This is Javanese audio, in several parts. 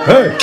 Hei.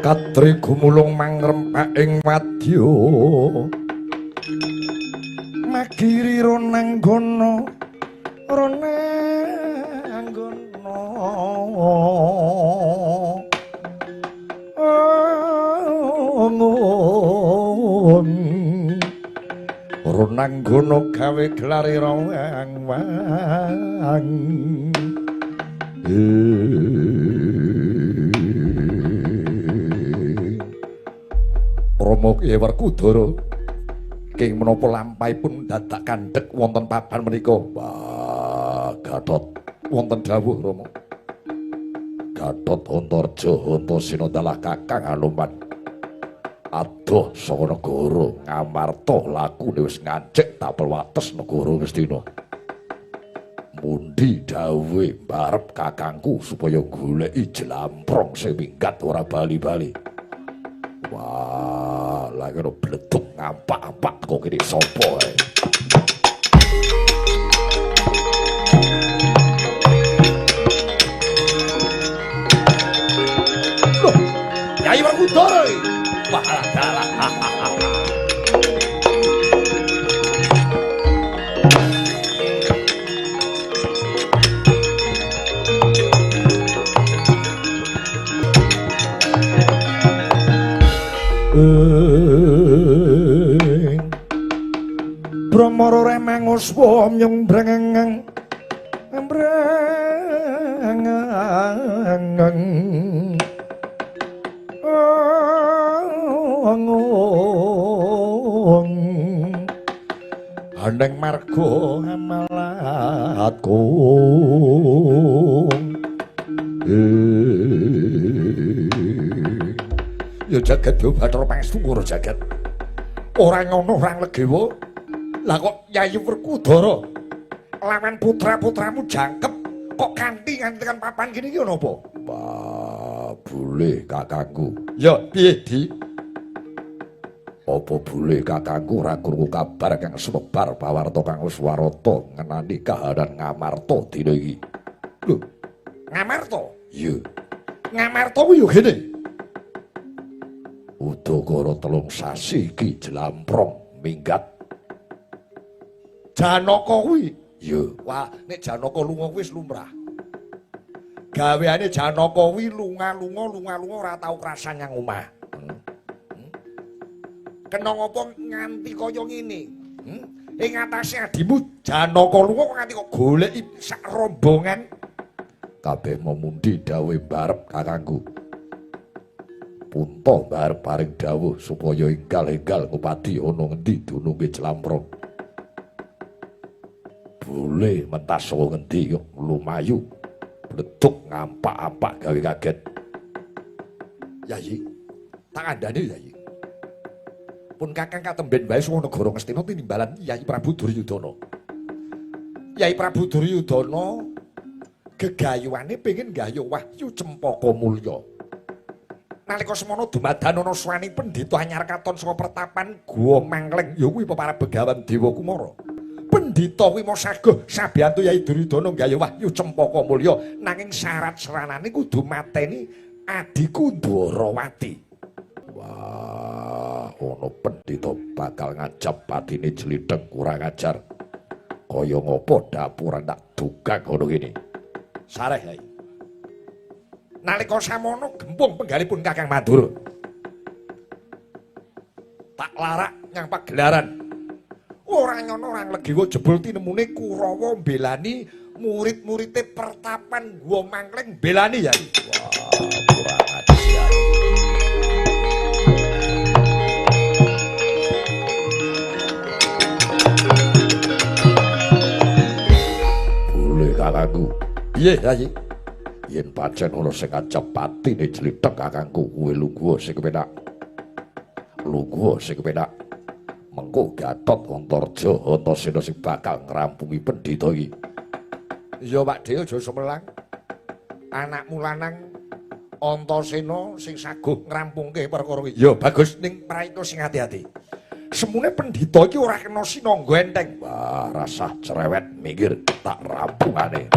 Kadri gumulung mangrempak ing wadya magiri ronanggono ronanggono gawe gelare rawang Rama Kyai Werkudara king menapa lampahipun dadak kandhek wonten papan menika. Gatot wonten dawuh Rama. Gatot Antarja Antasena dalah Kakang Anoman. Adoh saka negara Ngamarta lakune wis ngancik tapel wates negara Ngastina. Mundi dawuhe barep kakangku supaya goleki jlamprong sing minggat ora bali-bali. Wah, lagi no bleduk ngampak-ampak kok ini sopo Loh, Kyai Werkudara Mahaladala Brahmara remeng uswa nyung brengeng Handeng marga amalatku ya jagat yo Bathara Pangestu karo jagat ora ngono orang legewa lah kok Yayi Werkudara lawan putra-putramu jangkep kok kanthi ngantikan papan gini ki napa boleh kakangku ya piye Di Apa bule kakangku ora krungu kabar kang sumebar pawarta kang wis warata ngenani kahanan Ngamarta dina iki. Lho, Ngamarta? Iya. Ngamarta kuwi yo ngene. Udakara 3 sasi iki jlamprong minggat. Janaka kuwi? Iya. Wah, nek Janaka lunga kuwi wis lumrah. Gaweane Janaka kuwi lunga-lunga ora tau krasan nang omah. Kena ngopo nganti kaya ngene? Ing atase adimu Janaka lunga kok nganti kok goleki sak rombongan. Kabeh memundi dawuh barep kakangku. Punta barep paring dawuh supaya enggal-enggal ngupadi ana ngendi dununge Clamprong. Bule mentas saka ngendi kok lumayu. Bleduk ngampak-ampak gawe kaget. Yayi, tak kandhane Yayi. Pun kakang katemben wae saka negara Ngastina tinimbalan Yai Prabu Duryudana. Yai Prabu Duryudana gegayuhane pengin nggayuh Wahyu Cempaka Mulya. Nalika semana dumadan ana swani pendhita anyar katon saka pertapan Guwa Mangleng ya kuwi para begawan Dewa Kumara. Pendhita kuwi mosaguh sabiyantu Yai Duryudana nggayuh Wahyu Cempaka Mulya nanging syarat seranane kudu mateni adiku Dwarawati. Wah, ono pendhita bakal ngajab patine Jlitheng kurang ajar. Kaya ngopo dapuran tak dugak ngono kene. Sareh, Yai. Nalika samono gempung penggalipun Kakang Mandura. Tak larak nyang pagelaran. Ora nyono orang Legiwa jebul tinemune Kurawa mbelani murid-muride pertapan Guwa Mangleng mbelani, Yai. Wah, kurang ajar. Kakangku, iya Yai. Yen pancen ana sing ngajab patine Jlitheng kakangku, kuwi lungguh sing kepenak. Lungguh sing kepenak. Mengko Gatot Antarja Antasena sing bakal ngrampungi pendhita iki. Iya Pakde aja semelang. Anakmu lanang Antasena sing saguh ngrampungke perkara iki. Ya bagus ning praita sing ati-ati. Semune pendhita iki ora kena sinangga enteng. Wah, rasah cerewet minggir tak rampungane.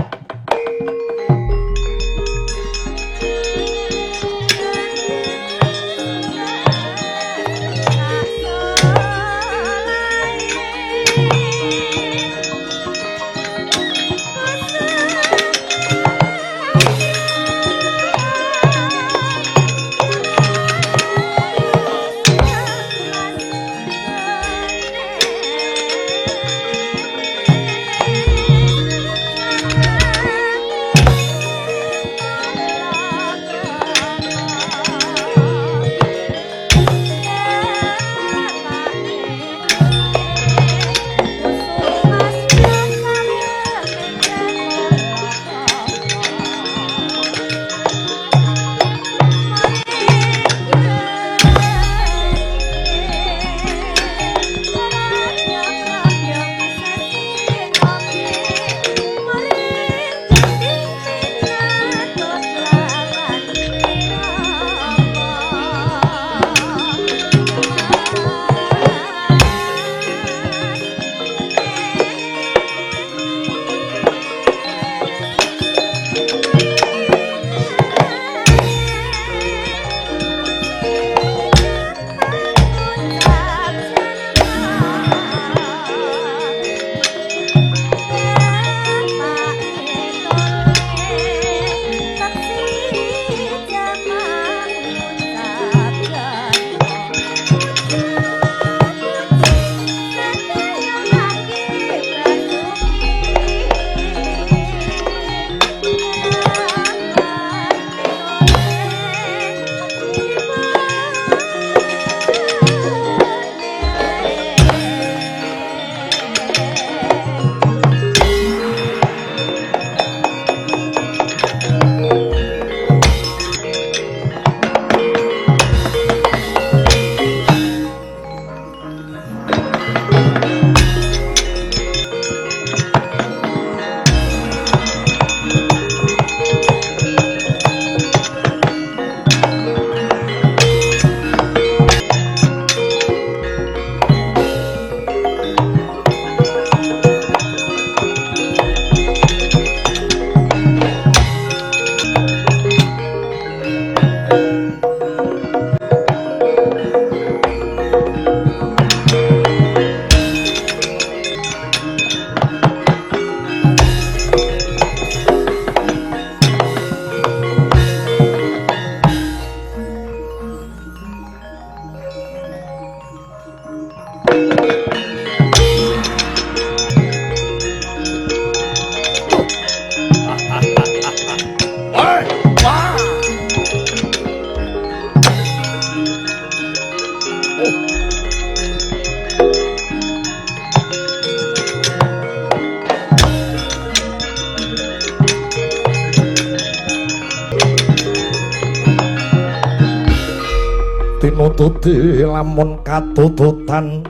tututi lamun katututan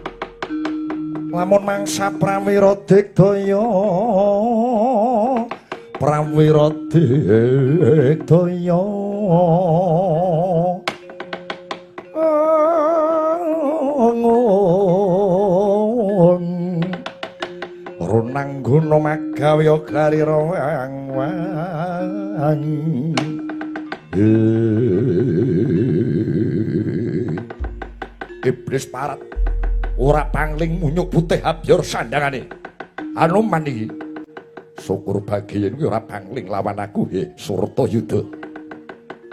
lamun mangsa prawira digdaya prawira digdaya runang guna magawe garira wang iblis parat ora pangling munyuk putih abyor sandangane Anoman iki syukur bagian kuwi ora pangling lawan aku Surtayuda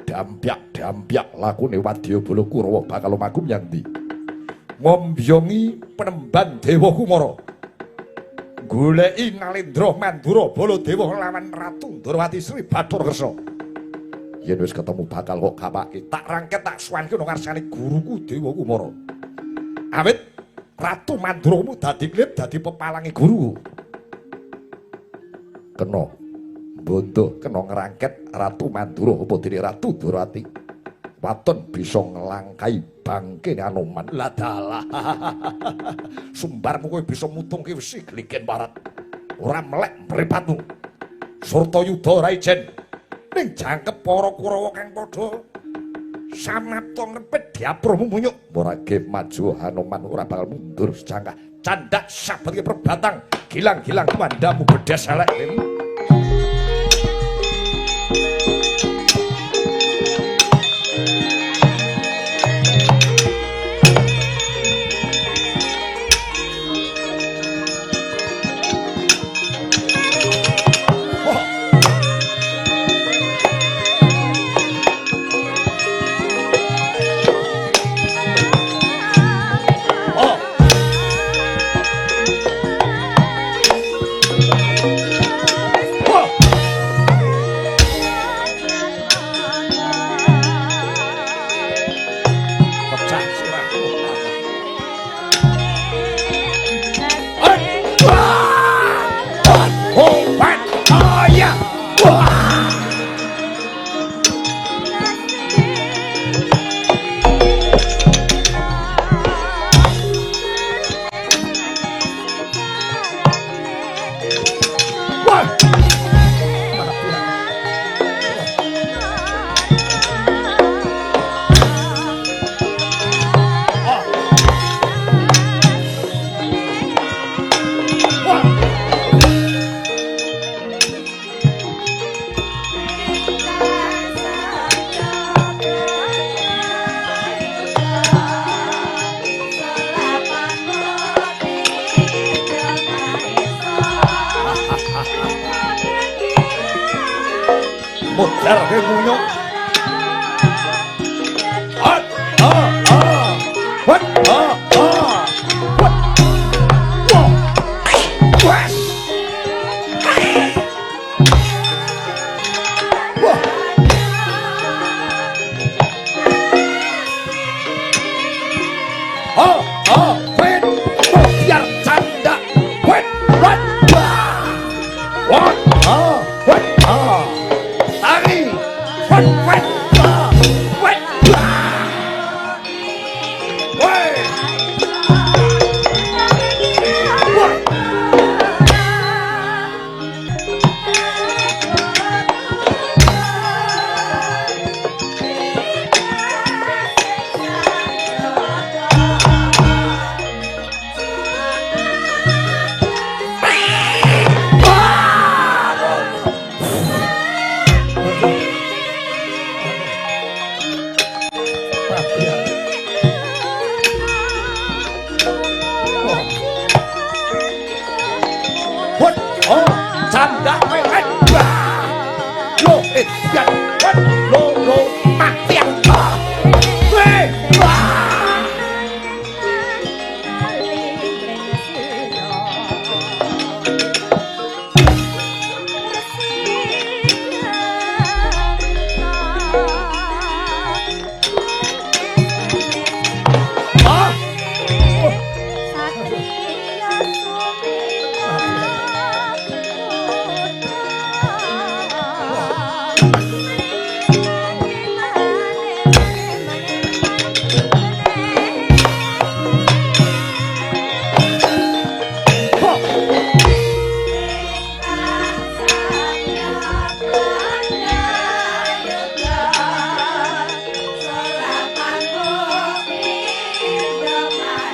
dampyak lakune Wadyabala Kurawa bakal lumaku menyang ngombyongi penemban Dewa Kumara goleki Nalendra Mandura Baladewa lawan Ratu Ndrawati Sri Bathara Kersa yen wis ketemu bakal kok kapake tak rangket tak suwanke nang ngarsane guruku Dewa Kumara awit Ratu Manduramu dadi klip dadi pepalange guruku kena bondo kena ngrangket Ratu Mandura apa dene Ratu Ndrawati waton bisa nglangkai bangkene Anoman lah dalah sumbarmu kowe bisa mutungke wesi gligen barat ora melek mripatmu Surtayuda ora ijen ning jangkep para Kurawa kang padha samapta ngepet diapruh munyuk morage maju Anoman ora bakal mundur secangkah candak sabet perbatang gilang-gilang mandamu bedes elek modar ke munyuk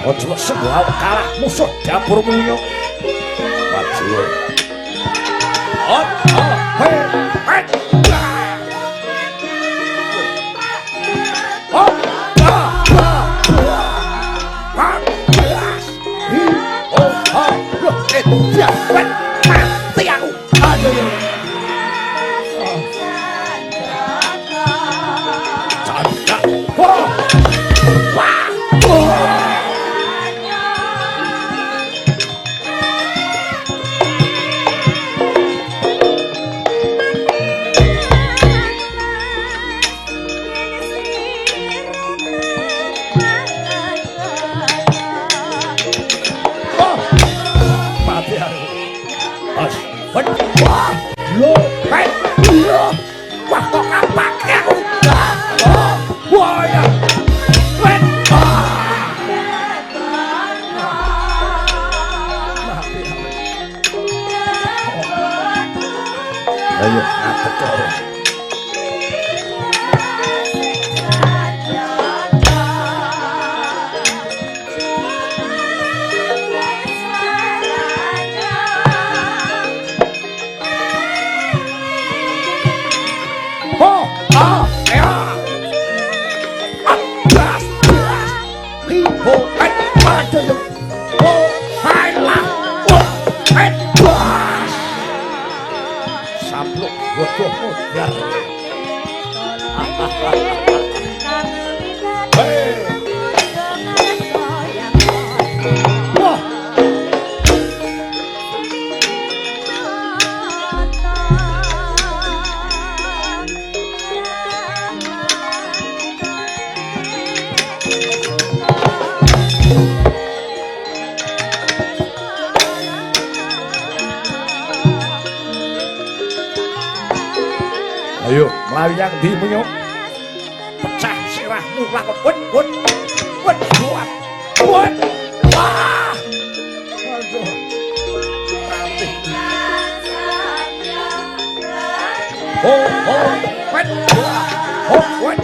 Ojo semua kalah musuh dapurmu yo. Maju. Hop, hop, hei, hei. Hop, hop, hop. Oh, oh, look, ya, mati aku. Aduh. Canda. Wah. Wah. Wah, lo, hei, lo, wah kok kapak aku, wah ya, wet, ayo ngatek kau. Ayo, melayu yang di munyuk. Pecah sirahmu lakon. Wut, wut, wut, wut, wut. Wah. Aduh. Nanti. Oh, oh, wut, oh, wut.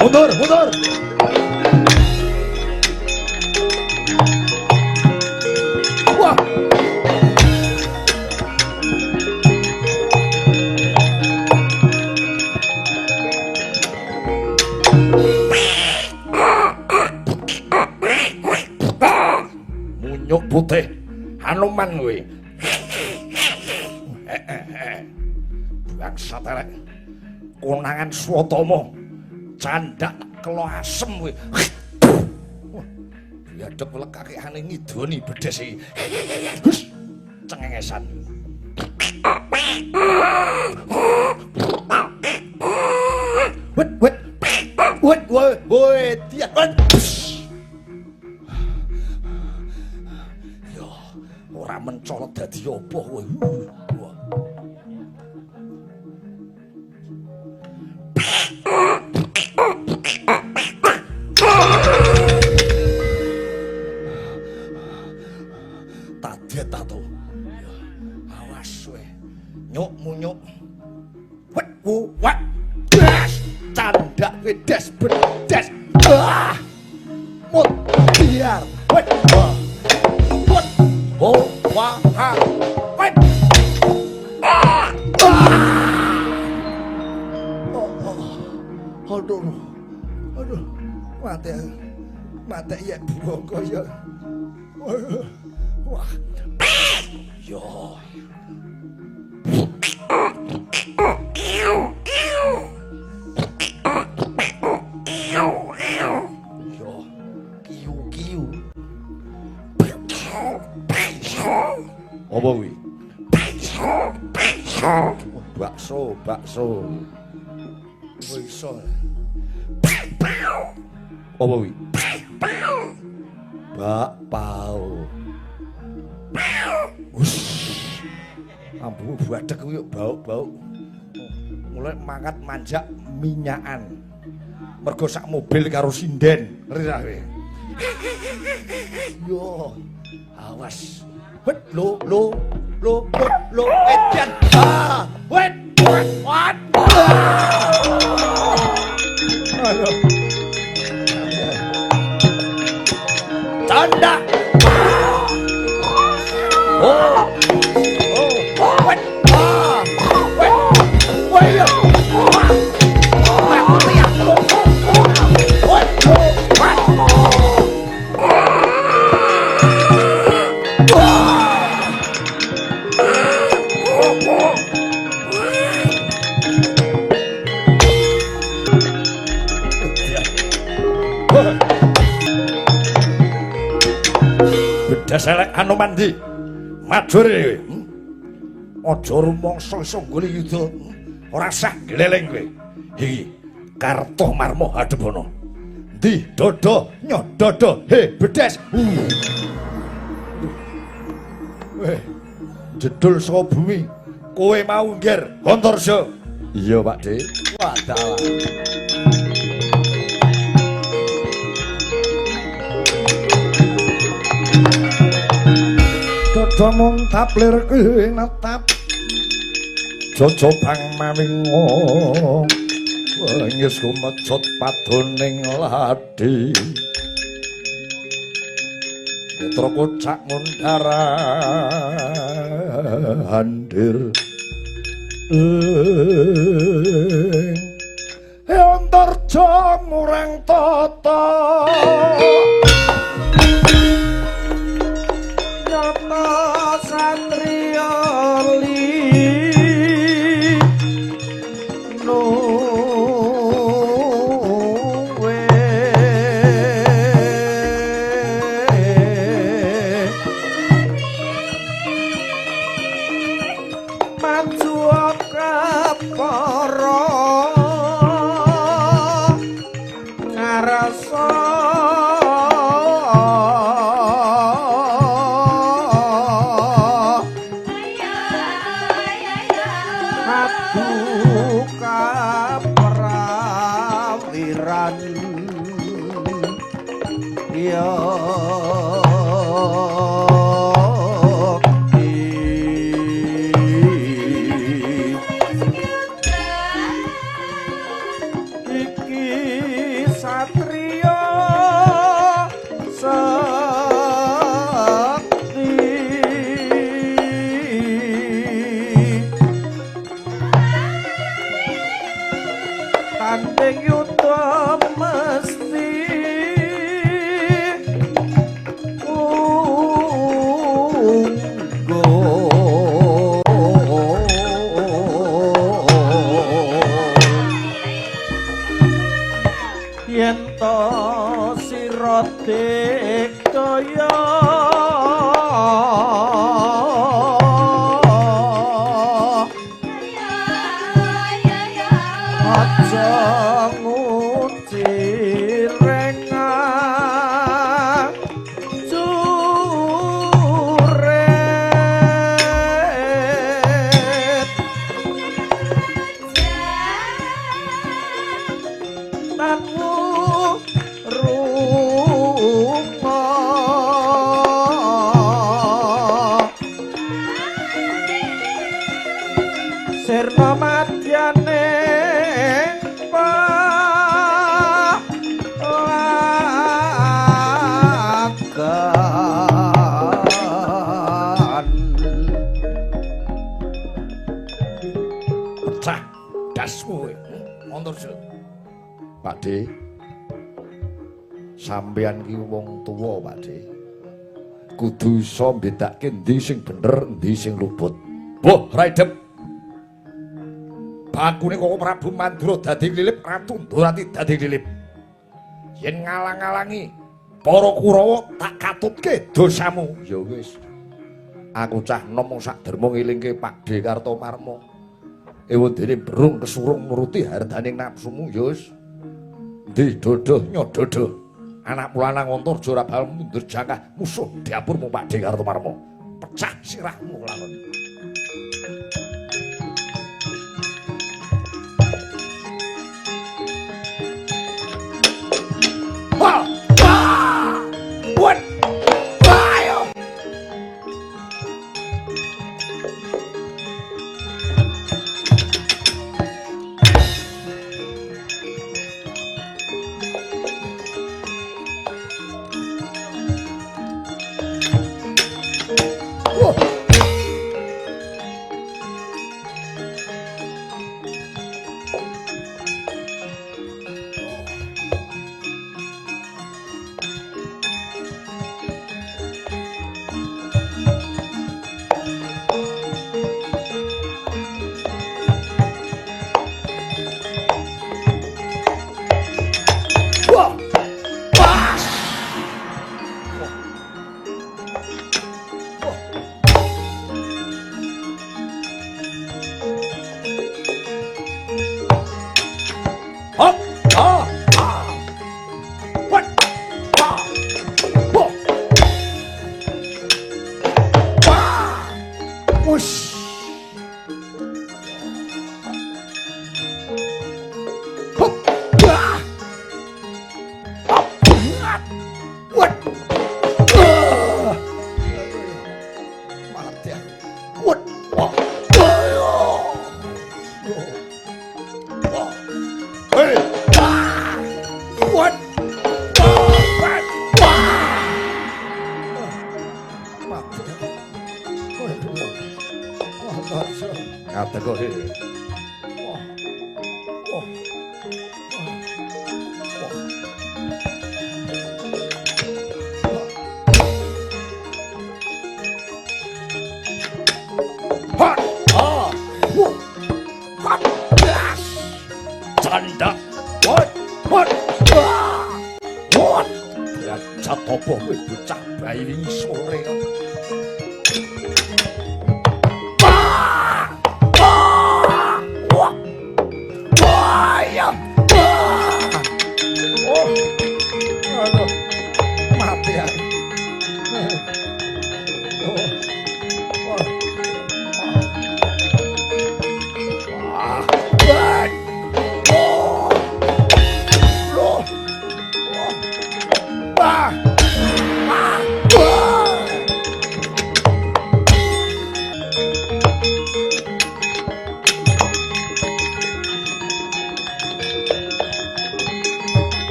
Mundur, mundur. Wah. Munyuk putih Hanuman kowe. Bangsa terek. Konangan Swatama. Candak kelo asem kowe. Biadek lekake ane ngidoni bedes iki. Hus, cengengesan. Wet wet. Wet wet tiat. Yo, ora mencolot dadi apa kowe. Tadet tato. Awas we. Nyuk munyuk. Wet wat. Candak wedes bedes. Mut biar. Wet. Wet. Oh wah ha. Wet. Aduh. Aduh. Mate ya bongko ya. Wah. Yo. Yo. Kiu. Apa kuwi? Bakso. Woi iso. Apa kuwi? Mbak Pau. Ambu badhek kuwi bau-bau. Mulai mangkat manjak minyakan. Mergo sak mobil karo sinden, ngerti ra kowe? Yo, awas. Wet lo edian. Ah, wet. What? Ayo. Tanda. Oh. Wet. Ah. Wet. Wait. Selek anu mandi majur kowe. Aja rumangsa iso nggone yuda. Ora sah gleleng kowe. Iki Kartomarma Hadebana. Ndi dodo nyododo he bedes. Weh, jedul saka bumi. Kowe mau ngger Antarja. Iya, Pakde. Wadalah. Dodo mung taplir kuwi natap. Jojo bang mawingo. Wengis kumecut padoning ladi. Netra kocak mundara handir. Antarja murang tata. Satriya li nuwe maju kapara ngarasa Pakde, sampeyan ki wong tuwa, Pakde. Kudu iso mbedakake endi sing bener, endi sing luput. Boh, Raidep. Bakune kok Prabu Mandura dadi klilip, Ratu Ndorati dadi klilip. Yen ngalang-alangi para Kurawa tak katutke dosamu. Ya wis. Aku cah nom sak derma ngelingke Pakde Kartomarma. Ewondene berung kesurung nuruti hardaning nafsumu, ya wis. Ndi dodo nyododo. Anak lanang Antarja ora bakal mundur jangkah musuh dapurmu Pakde Kartomarma. Pecah sirahmu lamun. Wah! Wah! What? Ayo!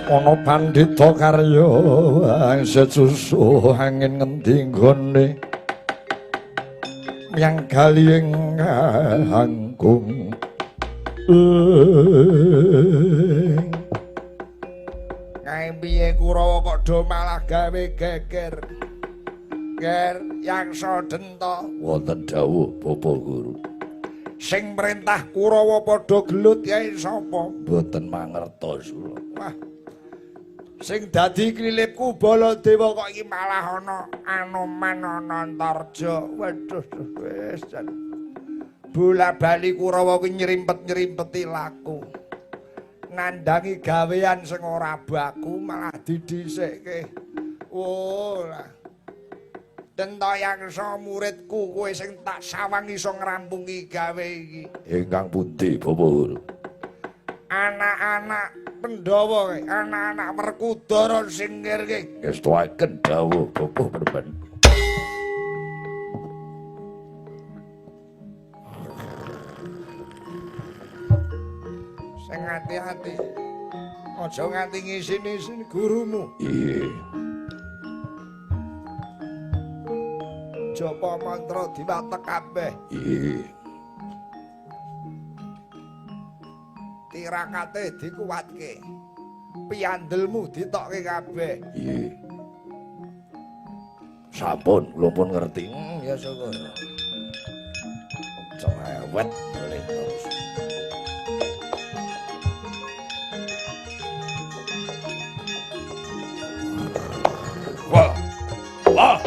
Ana pandhita karya sesusu angin ngendi nggone yang galiyeng anggung kae piye Kurawa kok do malah gawe geger ger yang sadenta wonten dawuh Bapak Guru sing perintah Kurawa padha gelut yae sapa mboten mangertos kula wah sing dadi klilipku Baladewa kok iki malah ana Anoman ana Antarja. Waduh wis jan. Bola-bali Kurawa kuwi nyerimpet-nyerimpeti laku. Nandangi gawean sing ora baku malah didhisikke. Oh. Dentayangsa muridku kowe sing tak sawang iso ngrampungi gawe iki. Ingkang pundi, Bapak Guru? Anak-anak Pandhawa, anak-anak Werkudara sing ngirke. Ngestuaken dawuh Bapak Perban. Sing hati-hati. Aja nganti ngisini gurumu. Iya. Japa mantra diwatek kabeh. Iya. Tirakate dikuwatke. Piyandelmu ditokke kabeh. Iya. Sampun, kula pun ngerti. Ya syukur. Cewek boleh terus. Wah. Wah.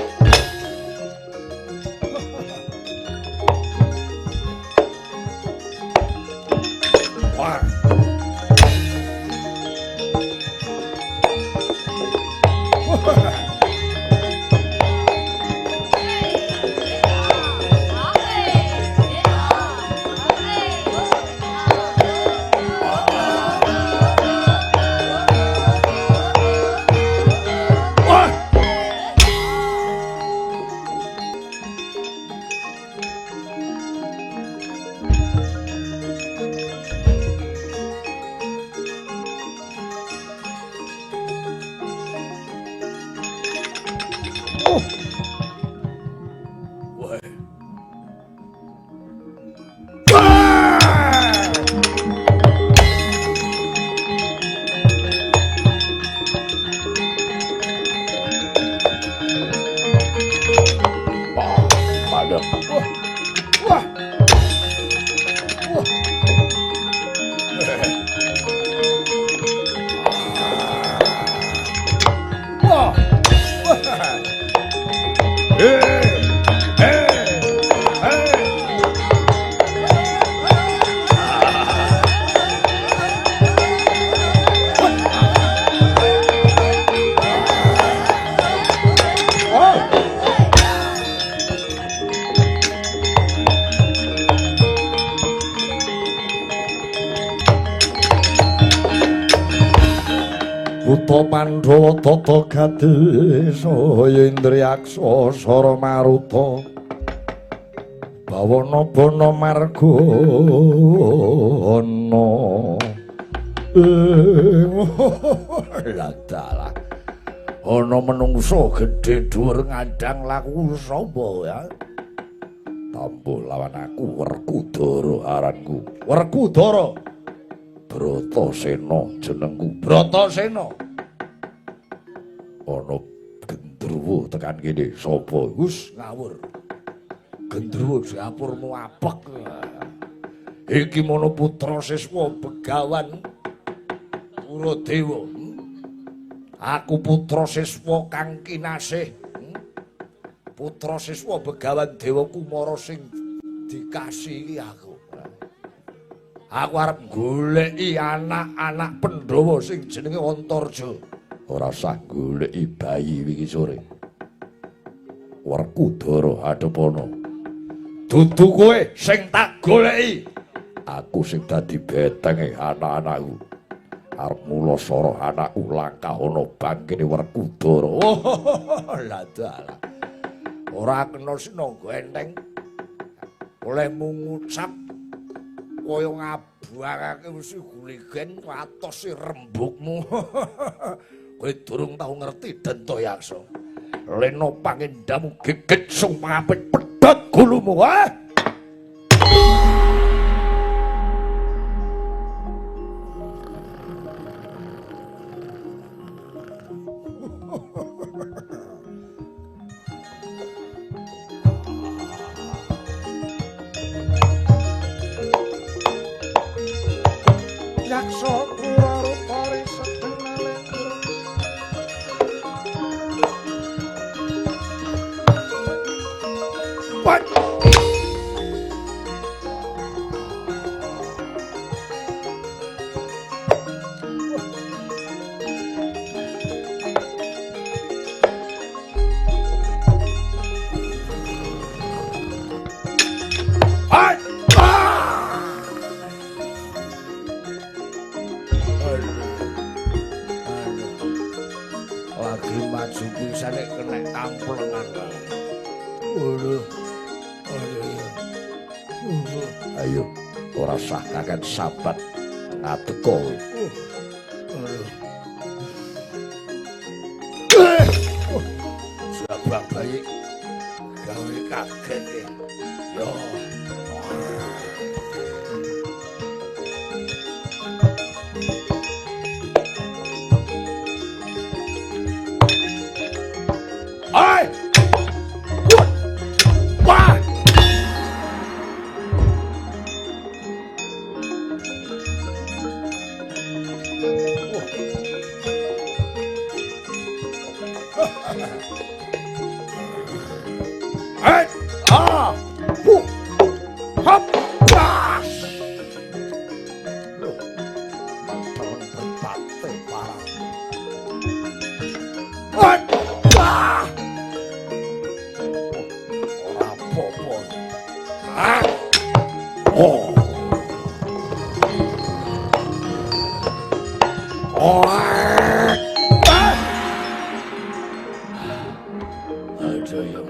Buta Pandhawa tata gati saya Indriyaksa sara maruta bawana bana margana ladalah ana menungsa gedhe dhuwur ngandhang laku sapa ya tambuh lawan aku Werkudara aranku Werkudara Bratasena jenengku Bratasena ana gendruwo tekan kene sapa Gus ngawur gendruwo dapurmu apek iki mono putra siswa Begawan Uradewa aku putra siswa kang kinasih putra siswa Begawan Dewa Kumara sing dikasihi aku arep goleki anak-anak Pandhawa sing jenenge Antarja. Ora usah goleki bayi iki sore. Werkudara Hadapana. Dudu kowe sing tak goleki. Aku sing dadi betenge anak-anakku. Arep mula sara anakku langkah ana bangkene Werkudara. Oh, lah dalah. Ora kena sinangga enteng. Oleh ngucap kaya ngabangake mesti guligen watos rembugmu. Kowe durung tau ngerti Dantayaksa. Lena pangendamu geget sung pangapit pedhot gulumu, ha? Yaksa pura-rupane sedengale What? Lagi maju pisane kena tamplengan. Ayo, ora usah kaken sabat ngateko. Sabab bayi gawe kaget yo. Ai! Wah! Ai! Ah! Hop! Ah! Loh. Tahun berpate parah. Ai! Ah! Ora apa-apa. Ah! Oh! Oh! Ah! Aduh ya.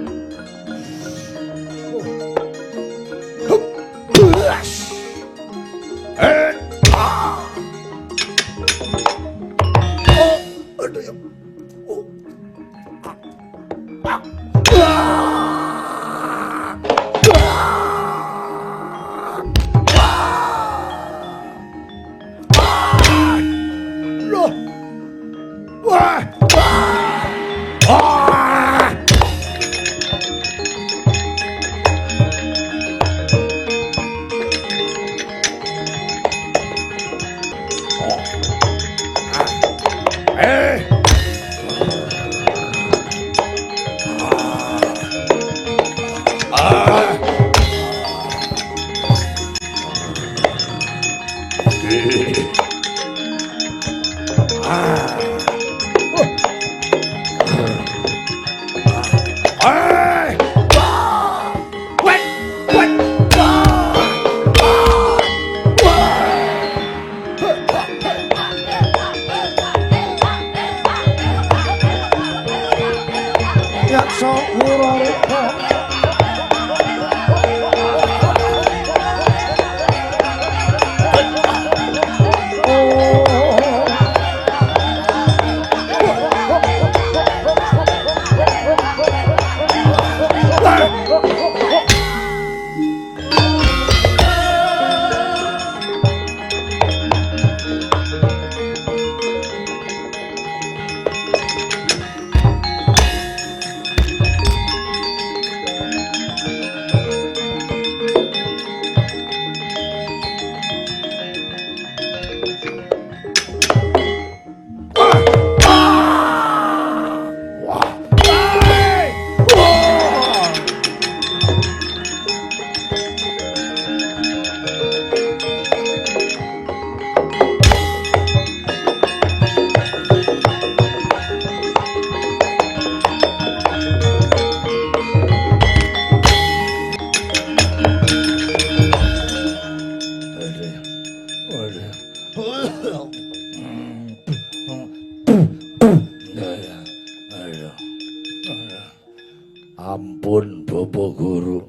Ampun Bapak Guru.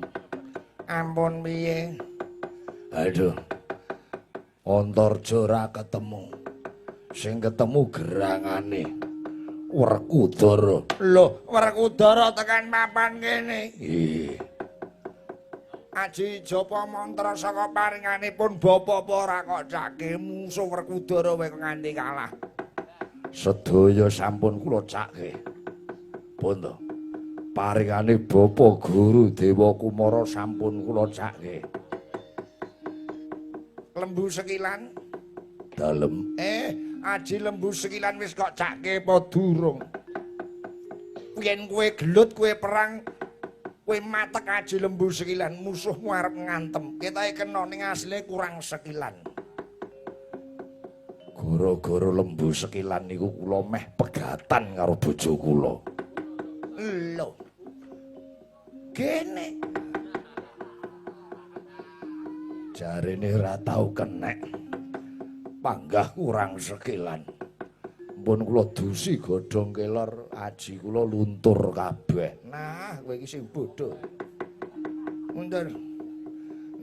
Ampun piye? Aduh. Antarja ora ketemu. Sing ketemu gerangane Werkudara. Lho, Werkudara tekan papan kene. Nggih. Aji japa mantra saka paringanipun Bapa apa ora kok cake musuh Werkudara wae nganti kalah. Sedaya sampun kula cake. Pun to. Paringane Bapa Guru Dewa Kumara sampun kula cake. Lembu Sekilan. Dalem. Aji Lembu Sekilan wis kok cake apa durung? Yen kowe gelut kowe perang kowe matek Aji Lembu Sekilan musuhmu arep ngantem. Ketahe kena ning asline kurang sekilan. Gara-gara Lembu Sekilan niku kula meh pegatan karo bojo kula. Lho. Kene. Jarene ora tau kenek. Panggah kurang sekilan. Mpun kula dusi godhong kelor, aji kula luntur kabeh. Nah, kowe iki sing bodho. Mundur.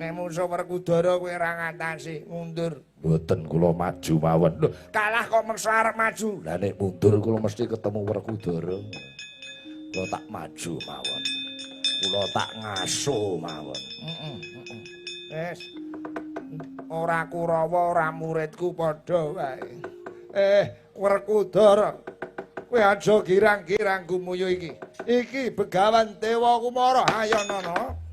Nek musuh Werkudara kowe ora ngatasi, mundur. Mboten kula maju mawon. Lho, Kalah kok meksa arep maju. lah nek mundur kula mesti ketemu Werkudara. Kula tak maju mawon. Kula tak ngaso mawon. Wes. Ora Kurawa, ora muridku padha wae. Werkudara. Kowe aja girang-girang gumuyu iki. Iki Begawan Dewa Kumara. Ayo nono.